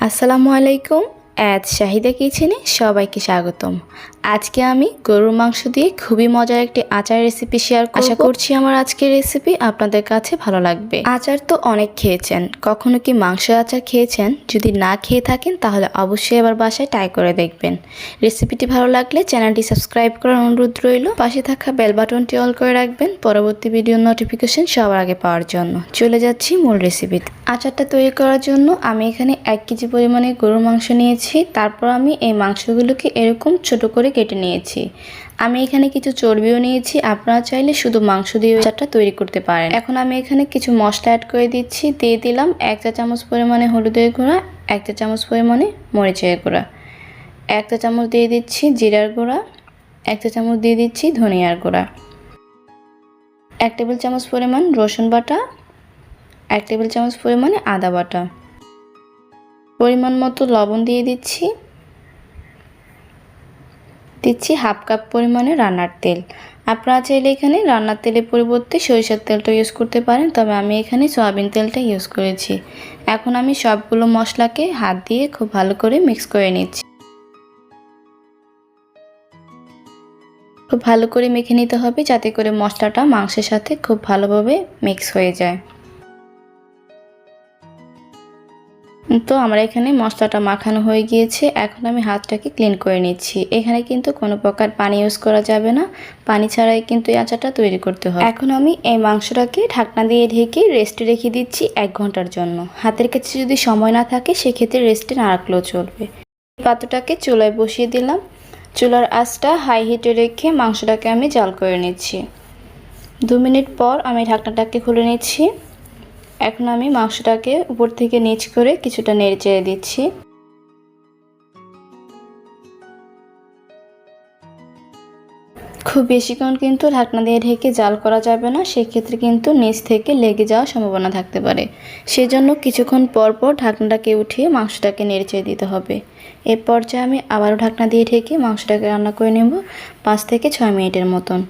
আসসালামু আলাইকুম। শাহিদা কিচেনে সবাইকে স্বাগতম। আজকে আমি গরুর মাংস দিয়ে খুবই মজার একটি আচার রেসিপি শেয়ার করব। আশা করছি আমার আজকের রেসিপি আপনাদের কাছে ভালো লাগবে। আচার তো অনেক খেয়েছেন, কখনো কি মাংসের আচার খেয়েছেন? যদি না খেয়ে থাকেন তাহলে অবশ্যই এবার বাসায় ট্রাই করে দেখবেন। রেসিপিটি ভালো লাগলে চ্যানেলটি সাবস্ক্রাইব করার অনুরোধ রইল। পাশে থাকা বেল বাটনটি অল করে রাখবেন পরবর্তী ভিডিওর নোটিফিকেশন সবার আগে পাওয়ার জন্য। চলে যাচ্ছি মূল রেসিপিতে। আচারটা তৈরি করার জন্য আমি এখানে 1 কেজি পরিমাণে গরুর মাংস নিয়েছি। তারপর আমি এই মাংসগুলোকে এরকম ছোট করে কেটে নিয়েছি। আমি এখানে কিছু চর্বিও নিয়েছি, আপনারা চাইলে শুধু মাংস দিয়ে আচারটা তৈরি করতে পারেন। এখন আমি এখানে কিছু মশলা অ্যাড করে দিচ্ছি। দিয়ে দিলাম 1 চা চামচ পরিমাণে হলুদের গুঁড়া, 1 চা চামচ পরিমাণে মরিচের গুঁড়া, 1 চা চামচ দিয়ে দিচ্ছি জিরার গুঁড়া, 1 চা চামচ দিয়ে দিচ্ছি ধনিয়ার গুঁড়া, 1 টেবিল চামচ পরিমাণ রসুন বাটা, 1 টেবিল চামচ পরিমাণে আদা বাটা, পরিমাণ মতো লবণ দিয়ে দিচ্ছি হাফ কাপ পরিমাণে রান্নার তেল। আপনারা চাইলে এখানে রান্নার তেলের পরিবর্তে সরিষার তেলটা ইউজ করতে পারেন, তবে আমি এখানে সয়াবিন তেলটা ইউজ করেছি। এখন আমি সবগুলো মশলাকে হাত দিয়ে খুব ভালো করে মিক্স করে নিচ্ছি। খুব ভালো করে মেখে নিতে হবে যাতে করে মশলাটা মাংসের সাথে খুব ভালোভাবে মিক্স হয়ে যায়। তো আমার এখানে মশলাটা মাখানো হয়ে গিয়েছে। এখন আমি হাতটাকে ক্লিন করে নিচ্ছি। এখানে কিন্তু কোনো প্রকার পানি ইউজ করা যাবে না, পানি ছাড়াই কিন্তু এই আচারটা তৈরি করতে হবে। এখন আমি এই মাংসটাকে ঢাকনা দিয়ে ঢেকে রেস্টে রেখে দিচ্ছি 1 ঘন্টার জন্য। হাতের কাছে যদি সময় না থাকে সেক্ষেত্রে রেস্টে না রাখলেও চলবে। এই পাত্রটাকে চুলায় বসিয়ে দিলাম। চুলার আঁচটা হাই হিটে রেখে মাংসটাকে আমি জাল করে নিচ্ছি। 2 মিনিট পর আমি ঢাকনাটাকে খুলে নিচ্ছি। এখন আমি মাংসটাকে উপর থেকে নিচ করে কিছুটা নেড়ে চেড়ে দিচ্ছি। খুব বেশিক্ষণ কিন্তু ঢাকনা দিয়ে ঢেকে জাল করা যাবে না, সেক্ষেত্রে কিন্তু নিচ থেকে লেগে যাওয়ার সম্ভাবনা থাকতে পারে। সেজন্য কিছুক্ষণ পর পর ঢাকনাটাকে উঠিয়ে মাংসটাকে নেড়ে চেড়ে দিতে হবে। এর পর্যায়ে আমি আবারও ঢাকনা দিয়ে ঢেকে মাংসটাকে রান্না করে নেব 5 থেকে 6 মিনিটের মতন।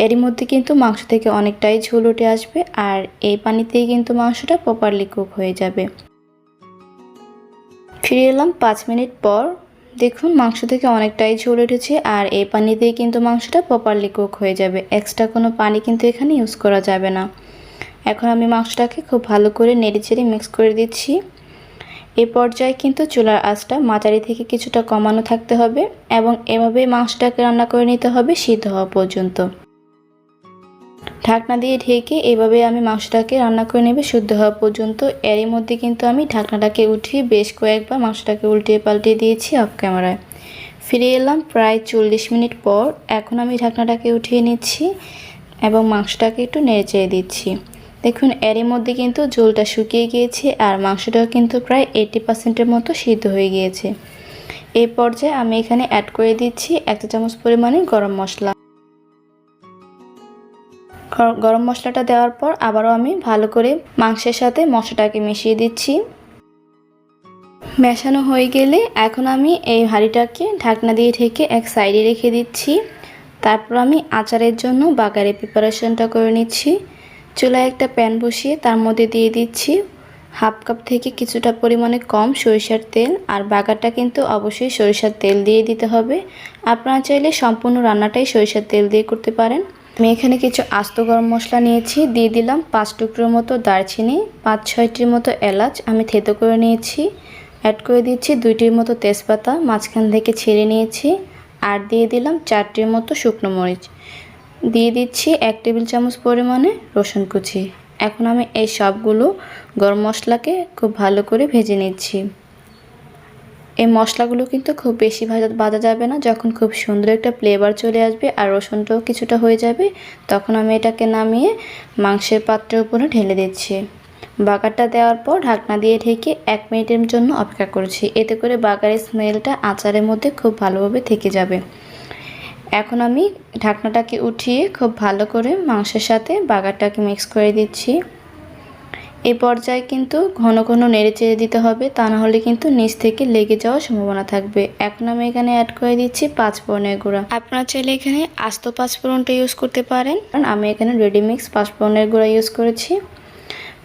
এরই মধ্যে কিন্তু মাংস থেকে অনেকটাই ঝোল উঠে আসবে, আর এই পানিতেই কিন্তু মাংসটা প্রপারলি কুক হয়ে যাবে। ফিরে এলাম 5 মিনিট পর। দেখুন মাংস থেকে অনেকটাই ঝোল উঠেছে, আর এই পানিতেই কিন্তু মাংসটা প্রপারলি কুক হয়ে যাবে। এক্সট্রা কোনো পানি কিন্তু এখানে ইউজ করা যাবে না। এখন আমি মাংসটাকে খুব ভালো করে নেড়ে চেড়ে মিক্স করে দিচ্ছি। এই পর্যায়ে কিন্তু চুলার আঁচটা মাঝারি থেকে কিছুটা কমানো থাকতে হবে এবং এভাবেই মাংসটাকে রান্না করে নিতে হবে সিদ্ধ হওয়া পর্যন্ত। ঢাকনা দিয়ে ঢেকে এভাবে আমি মাংসটাকে রান্না করে নেব সিদ্ধ হওয়া পর্যন্ত। এরই মধ্যে কিন্তু আমি ঢাকনাটাকে উঠিয়ে বেশ কয়েকবার মাংসটাকে উল্টিয়ে পাল্টিয়ে দিয়েছি অফ ক্যামেরায়। ফিরে এলাম প্রায় 40 মিনিট পর। এখন আমি ঢাকনাটাকে উঠিয়ে নিচ্ছি এবং মাংসটাকে একটু নেড়ে চেড়ে দিচ্ছি। দেখুন এরই মধ্যে কিন্তু ঝোলটা শুকিয়ে গিয়েছে আর মাংসটাও কিন্তু প্রায় 80% মতো সিদ্ধ হয়ে গিয়েছে। এই পর্যায়ে আমি এখানে অ্যাড করে দিচ্ছি 1 চা চামচ পরিমাণে গরম মশলা। গরম মশলাটা দেওয়ার পর আবারও আমি ভালো করে মাংসের সাথে মশলাটাকে মিশিয়ে দিচ্ছি। মেশানো হয়ে গেলে এখন আমি এই হাঁড়িটাকে ঢাকনা দিয়ে ঢেকে এক সাইডে রেখে দিচ্ছি। তারপর আমি আচারের জন্য বাগারের প্রিপারেশনটা করে নিচ্ছি। চুলায় একটা প্যান বসিয়ে তার মধ্যে দিয়ে দিচ্ছি হাফ কাপ থেকে কিছুটা পরিমাণে কম সরিষার তেল, আর বাগারটা কিন্তু অবশ্যই সরিষার তেল দিয়ে দিতে হবে। আপনারা চাইলে সম্পূর্ণ রান্নাটাই সরিষার তেল দিয়ে করতে পারেন। আমি এখানে কিছু আস্ত গরম মশলা নিয়েছি, দিয়ে দিলাম 5 টুকরোর মতো দারচিনি, 5-6টির মতো এলাচ আমি থেতো করে নিয়েছি, অ্যাড করে দিচ্ছি 2টির মতো তেজপাতা মাঝখান থেকে ছিঁড়ে নিয়েছি, আর দিয়ে দিলাম 4টির মতো শুকনো মরিচ, দিয়ে দিচ্ছি 1 টেবিল চামচ পরিমাণে রসুন কুচি। এখন আমি এই সবগুলো গরম মশলাকে খুব ভালো করে ভেজে নিচ্ছি। এই মশলাগুলো কিন্তু খুব বেশি ভাজা যাবে না। যখন খুব সুন্দর একটা ফ্লেভার চলে আসবে আর রসুনটাও কিছুটা হয়ে যাবে, তখন আমি এটাকে নামিয়ে মাংসের পাত্রের উপরে ঢেলে দিচ্ছি। বাগারটা দেওয়ার পর ঢাকনা দিয়ে ঢেকে 1 মিনিটের জন্য অপেক্ষা করছি। এতে করে বাগারের স্মেলটা আচারের মধ্যে খুব ভালোভাবে থেকে যাবে। এখন আমি ঢাকনাটাকে উঠিয়ে খুব ভালো করে মাংসের সাথে বাগারটাকে মিক্স করে দিচ্ছি। এই পর্যায়ে কিন্তু ঘন ঘন নেড়ে চেড়ে দিতে হবে, তা না হলে কিন্তু নিচ থেকে লেগে যাওয়ার সম্ভাবনা থাকবে। এখন আমি এখানে অ্যাড করে দিচ্ছি 5 ফোড়নের গুঁড়া। আপনারা চাইলে এখানে আস্ত 5 ফোড়নটা ইউজ করতে পারেন, কারণ আমি এখানে রেডি মিক্স 5 ফোড়নের গুঁড়া ইউজ করেছি।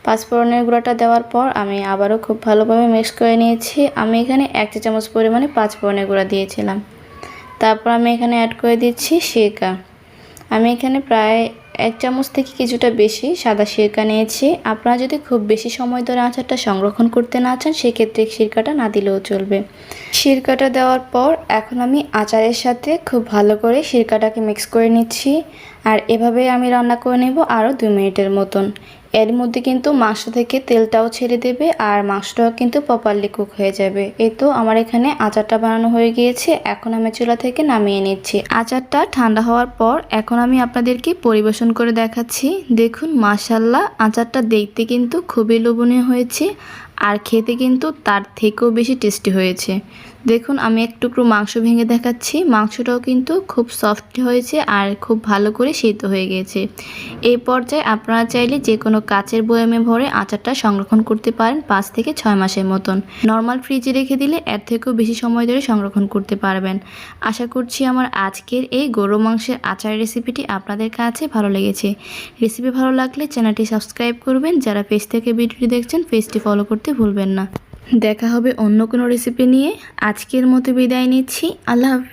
পাঁচফোড়নের গুঁড়াটা দেওয়ার পর আমি আবারও খুব ভালোভাবে মিক্স করে নিয়েছি। আমি এখানে 1 চা চামচ পরিমাণে পাঁচফোড়নের গুঁড়া দিয়েছিলাম। তারপর আমি এখানে অ্যাড করে দিচ্ছি সিরকা। আমি এখানে প্রায় 1 চামচ থেকে কিছুটা বেশি সাদা সিরকা নিয়েছি। আপনারা যদি খুব বেশি সময় ধরে আচারটা সংরক্ষণ করতে না চান সেক্ষেত্রে সিরকাটা না দিলেও চলবে। সিরকাটা দেওয়ার পর এখন আমি আচারের সাথে খুব ভালো করে সিরকাটাকে মিক্স করে নিচ্ছি। আর এভাবে আমি রান্না করে নেব আরও 2 মিনিটের মতন। এর মধ্যে কিন্তু মাংস থেকে তেলটাও ছেড়ে দেবে আর মাংসটাও কিন্তু প্রপারলি কুক হয়ে যাবে। এই তো আমার এখানে আচারটা বানানো হয়ে গিয়েছে। এখন আমি চুলা থেকে নামিয়ে নিচ্ছি। আচারটা ঠান্ডা হওয়ার পর এখন আমি আপনাদেরকে পরিবেশন করে দেখাচ্ছি। দেখুন মাশাআল্লাহ, আচারটা দেখতে কিন্তু খুবই লোভনীয় হয়েছে আর খেতে কিন্তু তার থেকেও বেশি টেস্টি হয়েছে। দেখুন আমি এক টুকরো মাংস ভেঙে দেখাচ্ছি। মাংসটাও কিন্তু খুব সফট হয়েছে আর খুব ভালো করে সিদ্ধ হয়ে গেছে। এই পর্যায়ে আপনারা চাইলে যে কোনো কাচের বয়ামে ভরে আচারটা সংরক্ষণ করতে পারেন 5 থেকে 6 মাসের মতন। নর্মাল ফ্রিজে রেখে দিলে এর থেকেও বেশি সময় ধরে সংরক্ষণ করতে পারবেন। আশা করছি আমার আজকের এই গরু মাংসের আচার রেসিপিটি আপনাদের কাছে ভালো লেগেছে। রেসিপি ভালো লাগলে চ্যানেলটি সাবস্ক্রাইব করবেন। যারা পেজ থেকে ভিডিওটি দেখছেন পেজটি ফলো করতে ভুলবেন না। দেখা হবে অন্য কোনো রেসিপি নিয়ে। আজকের মতো বিদায় নিচ্ছি। আল্লাহ হাফেজ।